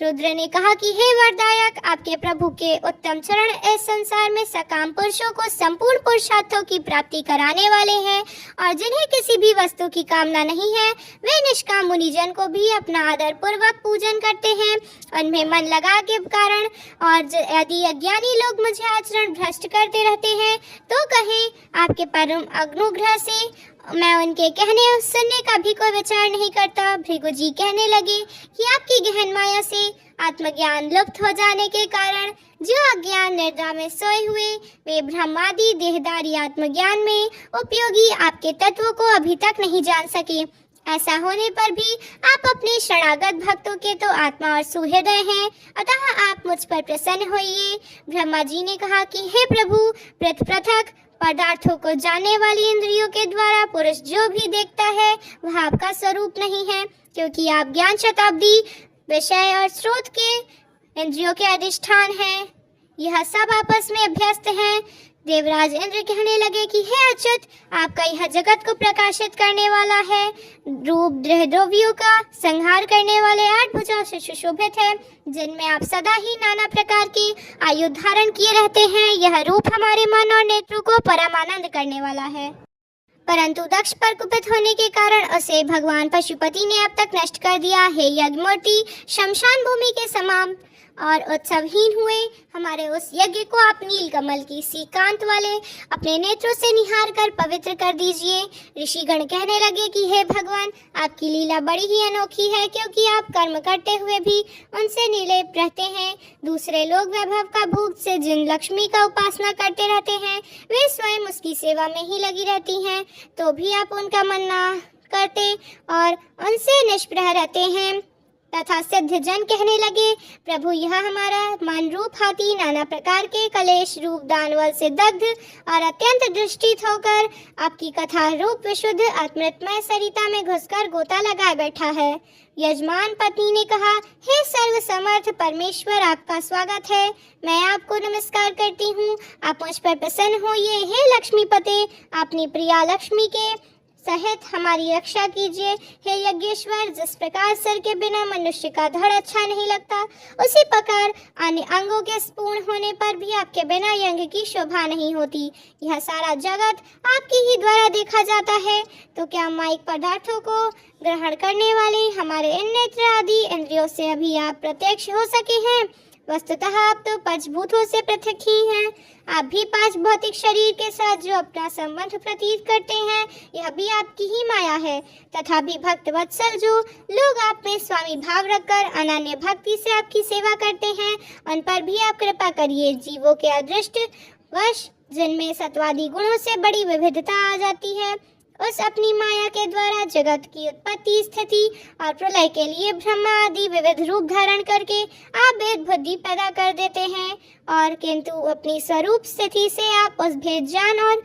S1: रुद्र ने कहा कि हे वरदायक, आपके प्रभु के उत्तम चरण इस संसार में सकाम पुरुषों को संपूर्ण पुरुषार्थों की प्राप्ति कराने वाले हैं, और जिन्हें किसी भी वस्तु की कामना नहीं है, वे निष्काम मुनिजन को भी अपना आदर पूर्वक पूजन करते हैं, उनमें मन लगा के कारण। और यदि अज्ञानी लोग मुझे आचरण भ्रष्ट करते रहते हैं, तो कहें आपके परम अनुग्रह से मैं उनके कहने और सुनने का भी कोई विचार नहीं करता। भृगु जी कहने लगे कि आपकी गहन माया से आत्मज्ञान लुप्त हो जाने के कारण जो अज्ञान निद्रा में सोए हुए वे ब्रह्मादि देहदारी आत्मज्ञान में उपयोगी आपके तत्वों को अभी तक नहीं जान सके। ऐसा होने पर भी आप अपने शरणागत भक्तों के तो आत्मा और सुहृदय हैं, अतः आप मुझ पर प्रसन्न होइए। ब्रह्मा जी ने कहा कि हे प्रभु, पृथक पदार्थों को जानने वाली इंद्रियों के द्वारा पुरुष जो भी देखता है वह आपका स्वरूप नहीं है, क्योंकि आप ज्ञान शताब्दी विषय और स्रोत के इंद्रियों के अधिष्ठान हैं। यह सब आपस में अभ्यस्त हैं। देवराज इंद्र कहने लगे कि हे अच्युत, आपका यह जगत को प्रकाशित करने वाला है रूप द्रव्यों का संहार करने वाले 8 भुजाओं से सुशोभित है, जिनमें आप सदा ही नाना प्रकार के आयुध धारण किए रहते हैं। यह रूप हमारे मन और नेत्रों को परमानंद करने वाला है। परंतु दक्ष पर कुपित होने के कारण उसे भगवान पशुपति ने अब तक नष्ट कर दिया। हे यज्ञमूर्ति, शमशान भूमि के समान और उत्सवहीन हुए हमारे उस यज्ञ को आप नील कमल की सी कांत वाले अपने नेत्रों से निहार कर पवित्र कर दीजिए। ऋषिगण कहने लगे कि हे भगवान, आपकी लीला बड़ी ही अनोखी है, क्योंकि आप कर्म करते हुए भी उनसे निर्लेप रहते हैं। दूसरे लोग वैभव का भोग से जिन लक्ष्मी का उपासना करते रहते हैं वे स्वयं उसकी सेवा में ही लगी रहती हैं, तो भी आप उनका मन न करते और उनसे निष्प्रह रहते हैं। तथा सिद्ध जन कहने लगे, प्रभु, यह हमारा मन रूप हाथी नाना प्रकार के कलेश रूप दानवल से दग्ध और अत्यंत दृष्टित होकर आपकी कथा रूप विशुद्ध अमृतमय सरिता में घुसकर गोता लगाए बैठा है। यजमान पत्नी ने कहा, हे सर्व समर्थ परमेश्वर, आपका स्वागत है। मैं आपको नमस्कार करती हूँ। आप मुझ पर प्रसन्न होइए। हे लक्ष्मीपते, अपनी प्रिया लक्ष्मी के सहित हमारी रक्षा कीजिए। हे यज्ञेश्वर, जिस प्रकार सर के बिना मनुष्य का धड़ अच्छा नहीं लगता, उसी प्रकार अन्य अंगों के पूर्ण होने पर भी आपके बिना यज्ञ की शोभा नहीं होती। यह सारा जगत आपके ही द्वारा देखा जाता है, तो क्या माइक पदार्थों को ग्रहण करने वाले हमारे इन नेत्र आदि इंद्रियों से अभी आप प्रत्यक्ष हो सके हैं? वस्तुतः आप तो पंचभूतों से पृथक ही हैं। आप भी 5 भौतिक शरीर के साथ जो अपना संबंध प्रतीत करते हैं, यह भी आपकी ही माया है। तथा भी भक्त वत्सल जो लोग आप में स्वामी भाव रखकर अनन्य भक्ति से आपकी सेवा करते हैं, उन पर भी आप कृपा करिए। जीवों के अदृष्ट वश जिनमें सत्वादी गुणों से बड़ी विविधता आ जाती है, उस अपनी माया के द्वारा जगत की उत्पत्ति, स्थिति और प्रलय के लिए ब्रह्मा आदि विविध रूप धारण करके आप भेद बुद्धि पैदा कर देते हैं, और किंतु अपनी स्वरूप स्थिति से आप उस भेद जान और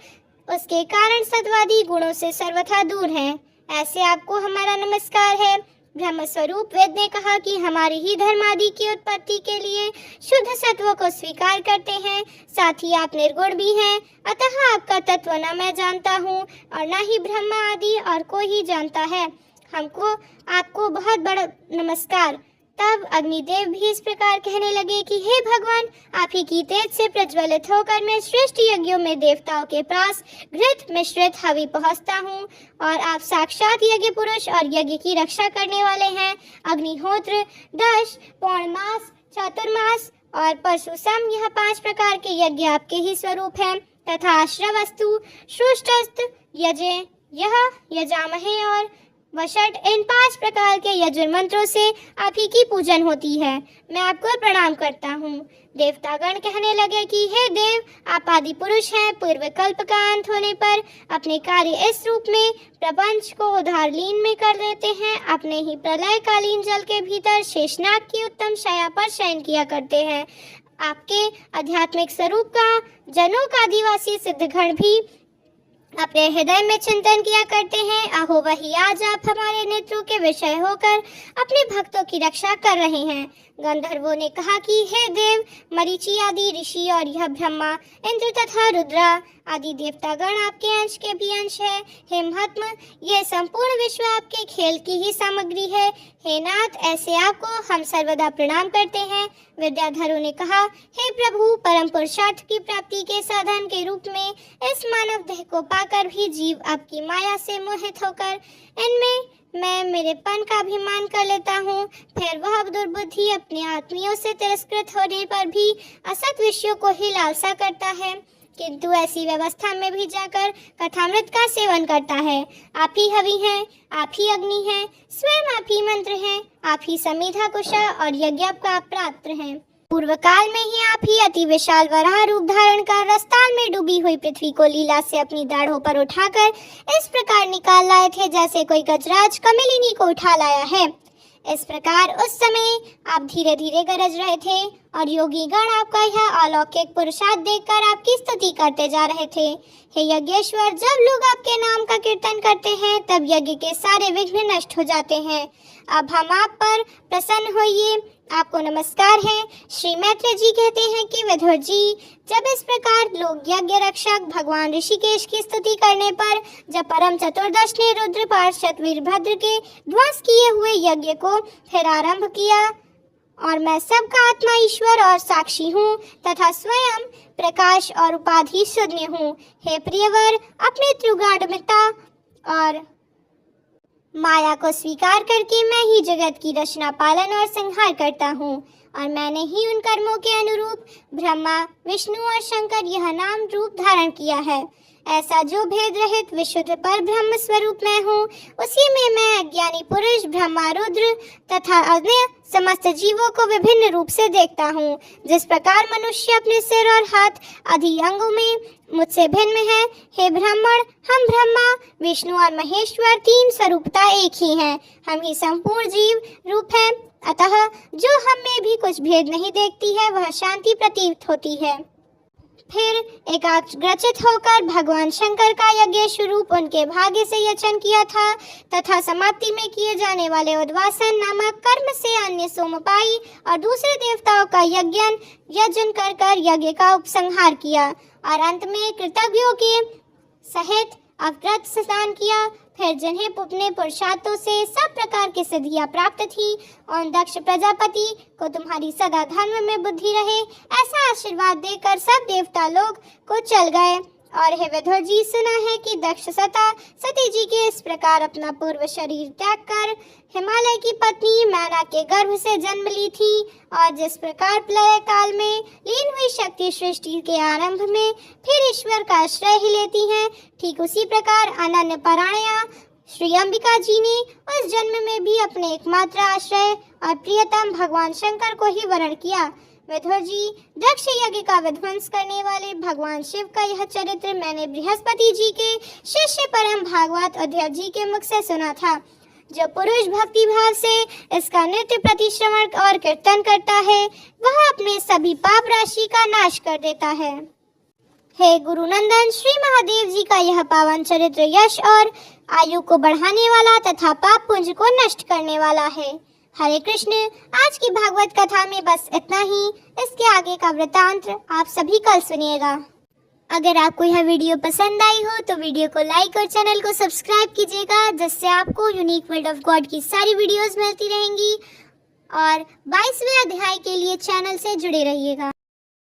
S1: उसके कारण सत्वादी गुणों से सर्वथा दूर हैं। ऐसे आपको हमारा नमस्कार है। ब्रह्म स्वरूप वेद ने कहा कि हमारे ही धर्म आदि की उत्पत्ति के लिए शुद्ध सत्वों को स्वीकार करते हैं। साथ ही आप निर्गुण भी हैं, अतः आपका तत्व न मैं जानता हूँ और न ही ब्रह्मा आदि और कोई ही जानता है। हमको आपको बहुत बड़ा नमस्कार। तब अग्निदेव भी इस प्रकार कहने लगे कि हे भगवान, आप ही की तेज से प्रज्वलित होकर मैं श्रेष्ठ यज्ञों में देवताओं के पास घृत मिश्रित हवि पहुँचता हूँ, और आप साक्षात यज्ञ पुरुष और यज्ञ की रक्षा करने वाले हैं। अग्निहोत्र, दश, पौर्णमास, चातुर्मास और परशुसम, यह 5 प्रकार के यज्ञ आपके ही स्वरूप हैं। तथा श्रवस्तु, श्रुष्टस्त, यजे, यह यजामहे और वषट, इन 5 प्रकार के यजुर मंत्रों से आप ही की पूजन होती है। मैं आपको प्रणाम करता हूँ। देवतागण कहने लगे कि हे देव, आप आदि पुरुष हैं। पूर्व कल्प का अंत होने पर अपने कार्य इस रूप में प्रपंच को उधार लीन में कर लेते हैं। अपने ही प्रलय कालीन जल के भीतर शेषनाग की उत्तम शया पर शयन किया करते हैं। आपके आध्यात्मिक स्वरूप का जनों का आदिवासी सिद्धगण भी अपने हृदय में चिंतन किया करते हैं। अहो, वही आज आप हमारे नेत्रों के विषय होकर अपने भक्तों की रक्षा कर रहे हैं। गंधर्वों ने कहा कि हे देव, मरीचि आदि ऋषि और यह ब्रह्मा, इंद्र तथा रुद्रा आदि देवतागण आपके अंश के भी अंश है। हे महात्मा, यह संपूर्ण विश्व आपके खेल की ही सामग्री है। हे नाथ, ऐसे आपको हम सर्वदा प्रणाम करते हैं। विद्याधरों ने कहा, हे प्रभु, परम पुरुषार्थ की प्राप्ति के साधन के रूप में इस मानव देह को पाकर भी जीव आपकी माया से मोहित होकर इनमें मैं मेरेपन का अभिमान कर लेता हूँ। फिर वह दुर्बुद्धि अपने आत्मियों से तिरस्कृत होने पर भी असत विषयों को ही लालसा करता है। किंतु ऐसी व्यवस्था में भी जाकर कथामृत का सेवन करता है। आप ही हवि हैं, आप ही अग्नि हैं, स्वयं आप ही मंत्र हैं, आप ही समिधा कुशा और यज्ञ का पात्र हैं। पूर्व काल में ही आप ही अति विशाल वराह रूप धारण कर रसताल में डूबी हुई पृथ्वी को लीला से अपनी दाढ़ों पर उठाकर इस प्रकार निकाल लाए थे जैसे कोई गजराज कमलिनी को उठा लाया है। इस प्रकार उस समय आप धीरे धीरे गरज रहे थे और योगी गण आपका यह अलौकिक पुरुषार्थ देखकर आपकी स्तुति करते जा रहे थे। हे यज्ञेश्वर, जब लोग आपके नाम का कीर्तन करते हैं तब यज्ञ के सारे विघ्न नष्ट हो जाते हैं। अब हम आप पर प्रसन्न होइए, आपको नमस्कार है। श्री मैत्रेय जी कहते हैं कि विदुर जी, जब इस प्रकार लोग यज्ञ रक्षक भगवान ऋषिकेश की स्तुति करने पर जब परम चतुर्दश ने रुद्र पार्षद वीरभद्र के ध्वंस किए हुए यज्ञ को फिर आरंभ किया और मैं सबका आत्मा ईश्वर और साक्षी हूँ तथा स्वयं प्रकाश और उपाधि शून्य हूँ। हे प्रियवर, अपने त्रिगुणात्मिकता और माया को स्वीकार करके मैं ही जगत की रचना, पालन और संहार करता हूँ और मैंने ही उन कर्मों के अनुरूप ब्रह्मा, विष्णु और शंकर यह नाम रूप धारण किया है। ऐसा जो भेद रहित विशुद्ध पर ब्रह्म स्वरूप मैं हूँ, उसी में मैं अज्ञानी पुरुष ब्रह्मा, रुद्र तथा अन्य समस्त जीवों को विभिन्न रूप से देखता हूँ। जिस प्रकार मनुष्य अपने सिर और हाथ आदि अंगों में मुझसे भिन्न है, हे ब्राह्मण, हम ब्रह्मा, विष्णु और महेश्वर तीन स्वरूपता एक ही हैं। हम ही संपूर्ण जीव रूप हैं। अतः जो हम में भी कुछ भेद नहीं देखती है वह शांति प्रतीत होती है। फिर एकाग्रचित होकर भगवान शंकर का यज्ञ स्वरूप उनके भाग्य से यचन किया था तथा समाप्ति में किए जाने वाले उद्वासन नामक कर्म से अन्य सोमपाई और दूसरे देवताओं का यजन कर कर यज्ञ का उपसंहार किया और अंत में कृतज्ञों के सहित अव्रत स्नान किया। फिर जिन्हें अपने पुरुषार्थों से सब प्रकार की सिद्धियां प्राप्त थी और दक्ष प्रजापति को तुम्हारी सदा धर्म में बुद्धि रहे ऐसा आशीर्वाद देकर सब देवता लोग को चल गए। और हे विदुर जी, सुना है कि दक्ष सती जी के इस प्रकार अपना पूर्व शरीर त्याग कर हिमालय की पत्नी मैना के गर्भ से जन्म ली थी और जिस प्रकार प्रलय काल में लीन हुई शक्ति सृष्टि के आरंभ में फिर ईश्वर का आश्रय ही लेती हैं, ठीक उसी प्रकार अनन्य परायणा श्री अंबिका जी ने उस जन्म में भी अपने एकमात्र आश्रय और प्रियतम भगवान शंकर को ही वरण किया। विदुर जी, दक्ष यज्ञ का विध्वंस करने वाले भगवान शिव का यह चरित्र मैंने बृहस्पति जी के शिष्य परम भागवत अध्यक्ष जी के मुख से सुना था। जो पुरुष भक्ति भाव से इसका नित्य प्रतिश्रवण और कीर्तन करता है वह अपने सभी पाप राशि का नाश कर देता है। हे गुरु नंदन, श्री महादेव जी का यह पावन चरित्र यश और आयु को बढ़ाने वाला तथा पाप पुंज को नष्ट करने वाला है। हरे कृष्ण। आज की भागवत कथा में बस इतना ही। इसके आगे का वृतांत आप सभी कल सुनिएगा। अगर आपको यह वीडियो पसंद आई हो तो वीडियो को लाइक और चैनल को सब्सक्राइब कीजिएगा, जिससे आपको यूनिक वर्ल्ड ऑफ गॉड की सारी वीडियोस मिलती रहेंगी और 22वें अध्याय के लिए चैनल से जुड़े रहिएगा।